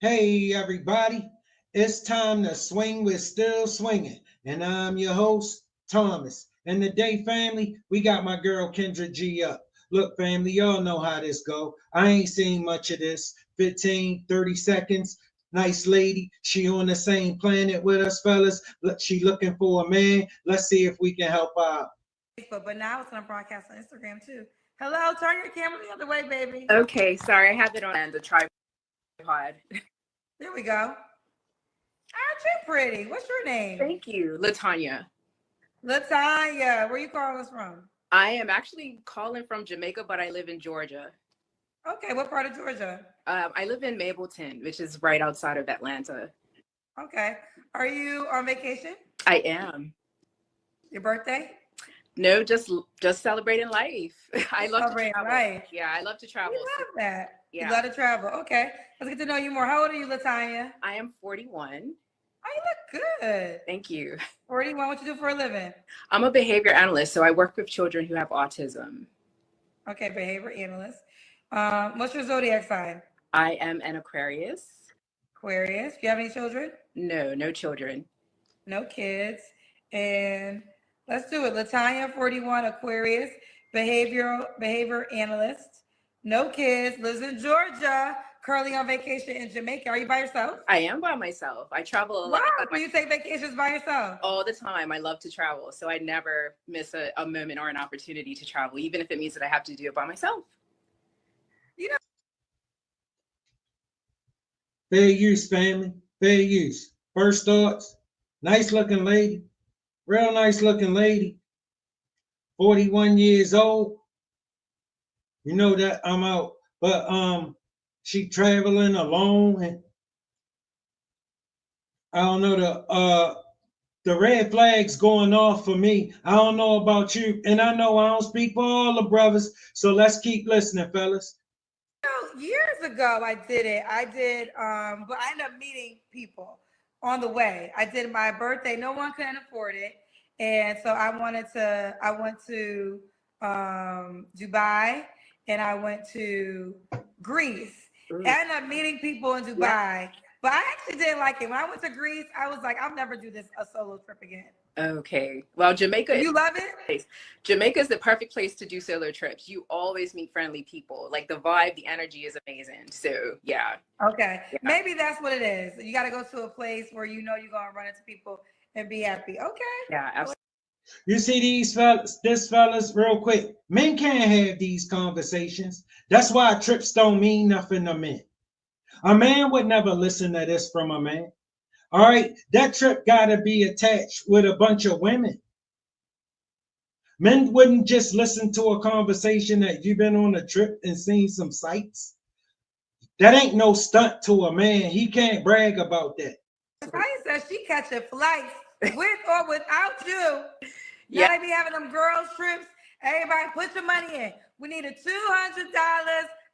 Hey, everybody, it's time to swing with Still Swinging. And I'm your host, Thomas. And today, family, we got my girl Kendra G up. Look, family, y'all know how this go. I ain't seen much of this. 15, 30 seconds. Nice lady. She on the same planet with us, fellas. She looking for a man. Let's see if we can help her out. Facebook, but now it's going to broadcast on Instagram too. Hello, turn your camera the other way, baby. Okay, sorry, I have it on the tripod. There we go. Aren't you pretty? What's your name? Thank you, Latanya. Latanya. Where you calling us from? I am actually calling from Jamaica, but I live in Georgia. Okay, what part of Georgia? I live in Mableton, which is right outside of Atlanta. Okay. Are you on vacation? I am. Your birthday? No, just celebrating life. I love to travel. Life. Yeah, I love to travel. We love that. Yeah. You love to travel. Okay. Let's get to know you more. How old are you, Latanya? I am 41. Oh, you look good. Thank you. 41. What you do for a living? I'm a behavior analyst, so I work with children who have autism. Okay, behavior analyst. What's your zodiac sign? I am an Aquarius. Aquarius. Do you have any children? No children. No kids. And let's do it. Latanya, 41, Aquarius, behavior analyst. No kids, lives in Georgia, currently on vacation in Jamaica. Are you by yourself? I am by myself. I travel a lot. Wow, do you take vacations by yourself? All the time. I love to travel. So I never miss a moment or an opportunity to travel, even if it means that I have to do it by myself. You know, Fair use, family. Fair use. First thoughts. Nice looking lady. Real nice looking lady. 41 years old. You know that I'm out. But she traveling alone, and I don't know, the red flags going off for me. I don't know about you, and I know I don't speak for all the brothers, so let's keep listening, fellas. years ago I did it. But I ended up meeting people on the way. I did my birthday. No one could afford it. And so I went to Dubai, and I went to Greece. I ended up meeting people in Dubai. Yeah. But I actually didn't like it. When I went to Greece, I was like, I'll never do this a solo trip again. Okay. Well, Jamaica. You love it? Jamaica is the perfect place to do solo trips. You always meet friendly people. Like the vibe, the energy is amazing. So yeah. Okay. Yeah. Maybe that's what it is. You got to go to a place where you know you're going to run into people and be happy. Okay. Yeah, absolutely. You see this fellas, real quick. Men can't have these conversations. That's why trips don't mean nothing to men. A man would never listen to this from a man. All right, that trip got to be attached with a bunch of women. Men wouldn't just listen to a conversation that you've been on a trip and seen some sights. That ain't no stunt to a man. He can't brag about that. Ryan says she catching flights with or without you. Yeah. Now they be having them girls trips. Everybody put your money in. We need a $200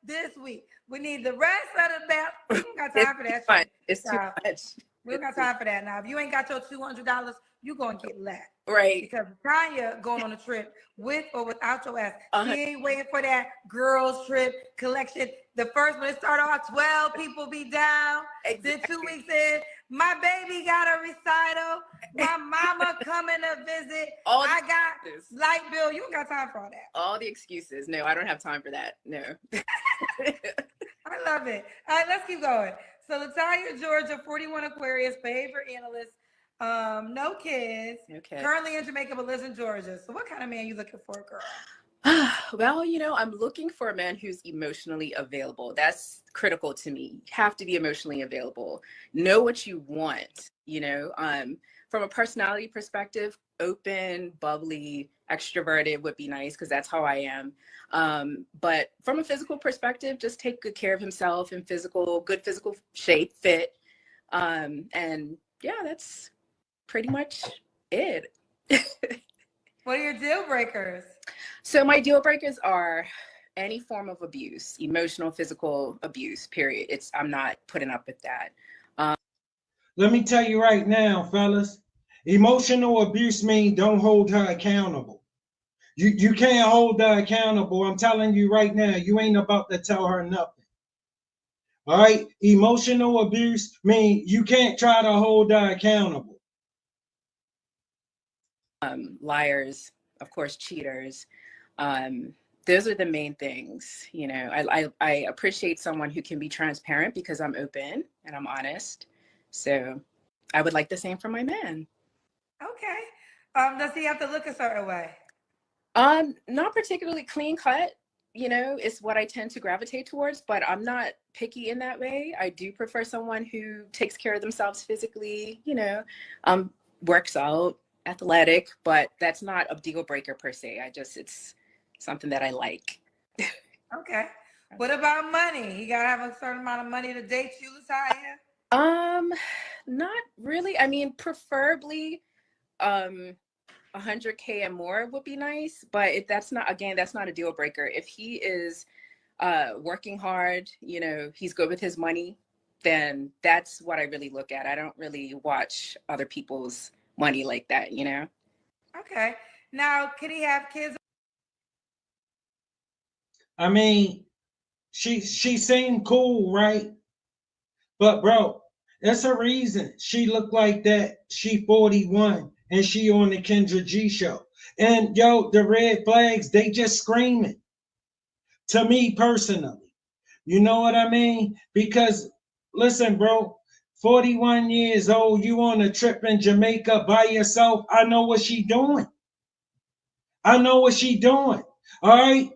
this week. We need the rest of the back. We don't got time for that. It's too much. We don't got time for that now. If you ain't got your $200, you gonna get left. Right. Because Tanya going on a trip with or without your ass. She ain't waiting for that girls trip collection. The first one, it started off 12 people be down. Exactly. Then 2 weeks in, my baby got a recital. My mama coming to visit. I got light bill. You don't got time for all that. All the excuses. No, I don't have time for that. No. I love it. All right, let's keep going. So Latanya, Georgia, 41 Aquarius, behavior analyst, no kids. Okay. Currently in Jamaica, but lives in Georgia. So what kind of man you looking for, girl? Well, I'm looking for a man who's emotionally available. That's critical to me. You have to be emotionally available. Know what you want, from a personality perspective, open, bubbly, extroverted would be nice because that's how I am. But from a physical perspective, just take good care of himself and good physical shape, fit. And yeah, that's pretty much it. What are your deal breakers? So my deal breakers are any form of abuse, emotional, physical abuse, period. I'm not putting up with that. Let me tell you right now, fellas, emotional abuse means don't hold her accountable. You can't hold her accountable. I'm telling you right now, you ain't about to tell her nothing. All right, emotional abuse mean you can't try to hold her accountable. Liars, of course, cheaters. Um, those are the main things. You know, I appreciate someone who can be transparent because I'm open and I'm honest. So I would like the same from my man. Okay. Does he have to look a certain way? Not particularly clean cut. You know, it's what I tend to gravitate towards, but I'm not picky in that way. I do prefer someone who takes care of themselves physically, you know, works out, athletic, but that's not a deal breaker per se. It's something that I like. Okay. What about money? He gotta have a certain amount of money to date you, Latanya? Um, Not really. I mean, preferably, 100K and more would be nice, but if that's not, again, that's not a deal breaker. If he is working hard, you know, he's good with his money, then that's what I really look at. I don't really watch other people's money like that, you know. Okay. Now, can he have kids? I mean, she seemed cool, right? But bro, that's a reason she looked like that. She 41 and she on the Kendra G show. And yo, the red flags, they just screaming to me personally. You know what I mean? Because listen, bro, 41 years old, you on a trip in Jamaica by yourself. I know what she doing. I know what she doing. All right.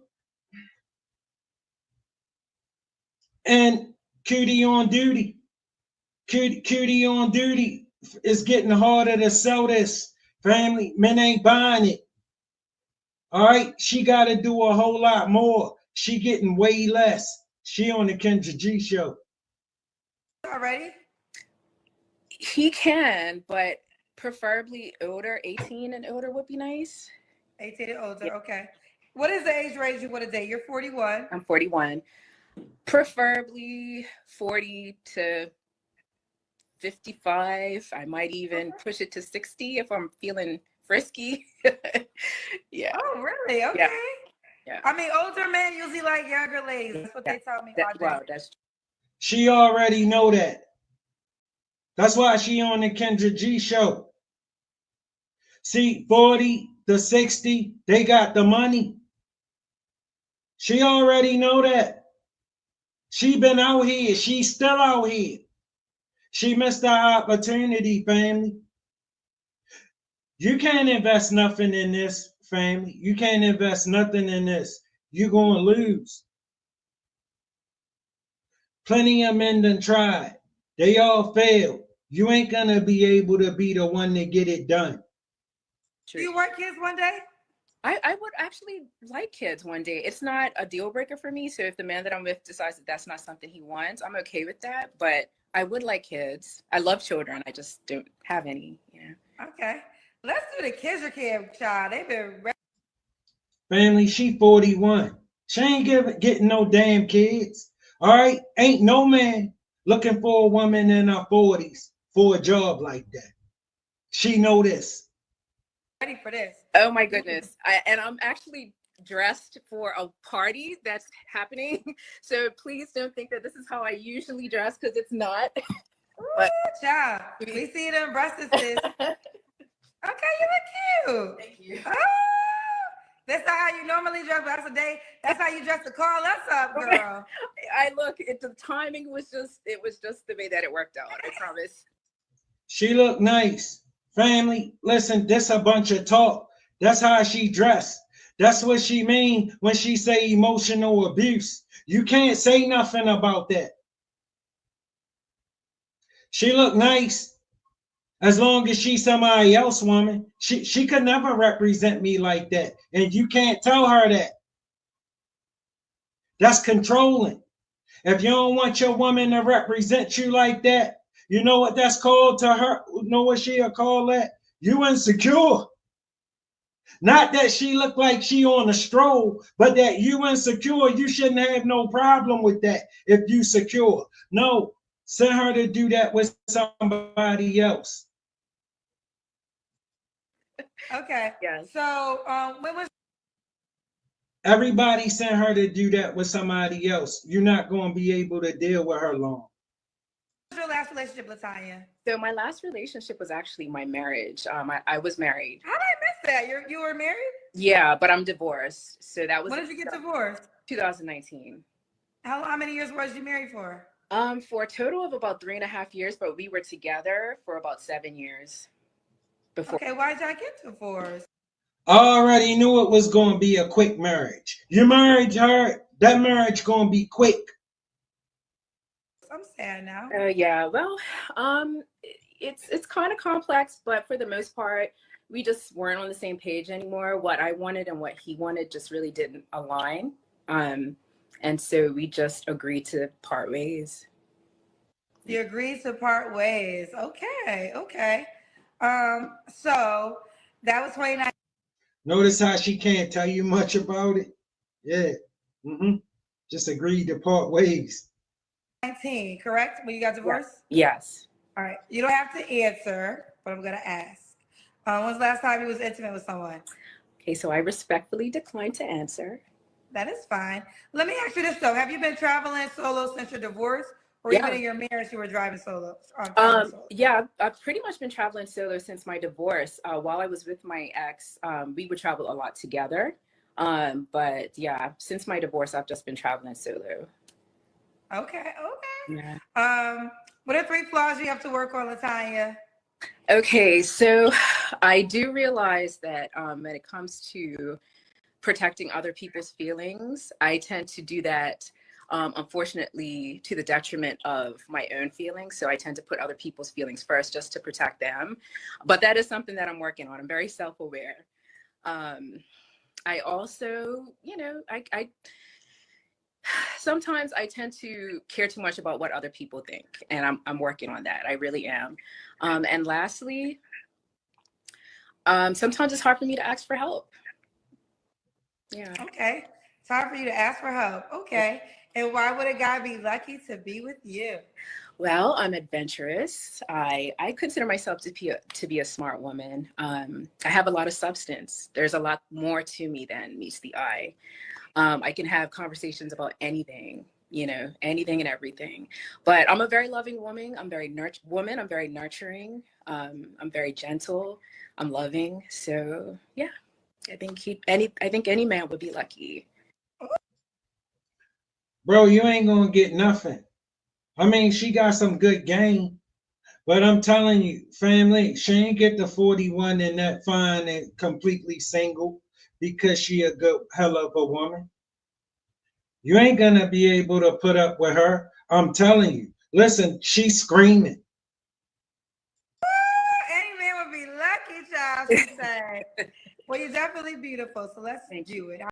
And cutie on duty. Cutie on duty. It's getting harder to sell this. Family, men ain't buying it. All right. She got to do a whole lot more. She getting way less. She on the Kendra G show. Already? He can, but preferably older, 18 and older would be nice. 18 and older. Yeah, Okay. What is the age range you want to date? You're 41. I'm 41. Preferably 40 to 55. I might even Okay. push it to 60 if I'm feeling frisky. Yeah. Oh, really? Yeah. Okay. Yeah. I mean, older men usually like younger ladies. That's what Yeah. they tell me That, all day. wow, that's She already know that. That's why she on the Kendra G show. See, 40 to 60, they got the money. She already know that. She been out here. She's still out here. She missed the opportunity, family. You can't invest nothing in this, family. You can't invest nothing in this. You're going to lose. Plenty of men done tried. They all failed. You ain't going to be able to be the one to get it done. Do true. you want kids one day? I would actually like kids one day. It's not a deal breaker for me. So if the man that I'm with decides that that's not something he wants, I'm okay with that. But I would like kids. I love children. I just don't have any, you know. Okay. Let's do the Kendra Camp, child. They've been Family, she 41. She ain't getting no damn kids. All right? Ain't no man looking for a woman in her 40s for a job like that. She know this. ready for this. Oh my goodness. And I'm actually dressed for a party that's happening. So please don't think that this is how I usually dress because it's not. But Child. We see them breasts, sis. Okay, you look cute. thank you. Oh, that's not how you normally dress, but that's a day. That's how you dress to call us up, girl. The timing was just, it was just the way that it worked out. I promise. She look nice. Family, listen, this a bunch of talk. That's how she dressed. That's what she mean when she say emotional abuse. You can't say nothing about that. She look nice. As long as she's somebody else woman, she could never represent me like that. And you can't tell her that. That's controlling. If you don't want your woman to represent you like that, you know what that's called to her? You know what she'll call that? You insecure. Not that she looked like she on a stroll, but that you insecure. You shouldn't have no problem with that if you secure. No, send her to do that with somebody else. Okay. Yes. So, when was Everybody sent her to do that with somebody else. You're not going to be able to deal with her long. What was your last relationship, Latanya? So my last relationship was actually my marriage. I was married. How did I miss that? You were married? Yeah, but I'm divorced. So that was When did you get divorced? 2019. How many years was you married for? For a total of about 3.5 years, but we were together for about 7 years before. Okay, why did y'all get divorced? I already knew it was going to be a quick marriage. Your marriage, her, that marriage going to be quick. I'm sad now. Yeah, well, it's kind of complex, but for the most part, we just weren't on the same page anymore. What I wanted and what he wanted just really didn't align. And so we just agreed to part ways. You agreed to part ways. Okay, okay. So that was 2019. Notice how she can't tell you much about it? Yeah. Just agreed to part ways. Correct? When you got divorced? Yes. All right. You don't have to answer, but I'm going to ask. When's the last time you was intimate with someone? Okay, so I respectfully decline to answer. That is fine. Let me ask you this, though. Have you been traveling solo since your divorce? Or Yeah. even in your marriage, you were driving solo? Yeah, I've pretty much been traveling solo since my divorce. While I was with my ex, we would travel a lot together. But yeah, since my divorce, I've just been traveling solo. Okay, okay. Yeah. What are 3 flaws you have to work on, Latanya? Okay, so I do realize that when it comes to protecting other people's feelings, I tend to do that, unfortunately, to the detriment of my own feelings. So I tend to put other people's feelings first just to protect them. But that is something that I'm working on. I'm very self-aware. I also, I sometimes I tend to care too much about what other people think, and I'm working on that. I really am. And lastly, sometimes it's hard for me to ask for help. Yeah. Okay. It's hard for you to ask for help. Okay. And why would a guy be lucky to be with you? Well, I'm adventurous. I consider myself to be a smart woman. I have a lot of substance. There's a lot more to me than meets the eye. I can have conversations about anything, anything and everything. But I'm a very loving woman. I'm very I'm very nurturing. I'm very gentle. I'm loving. So yeah, I think any man would be lucky. Bro, you ain't going to get nothing. I mean, she got some good game. But I'm telling you, family, she ain't get the 41 and that fine and completely single because she a good hell of a woman. You ain't gonna be able to put up with her. I'm telling you. Listen, she's screaming. Any man would be lucky, child, she said. Well, you're definitely beautiful, so let's do it.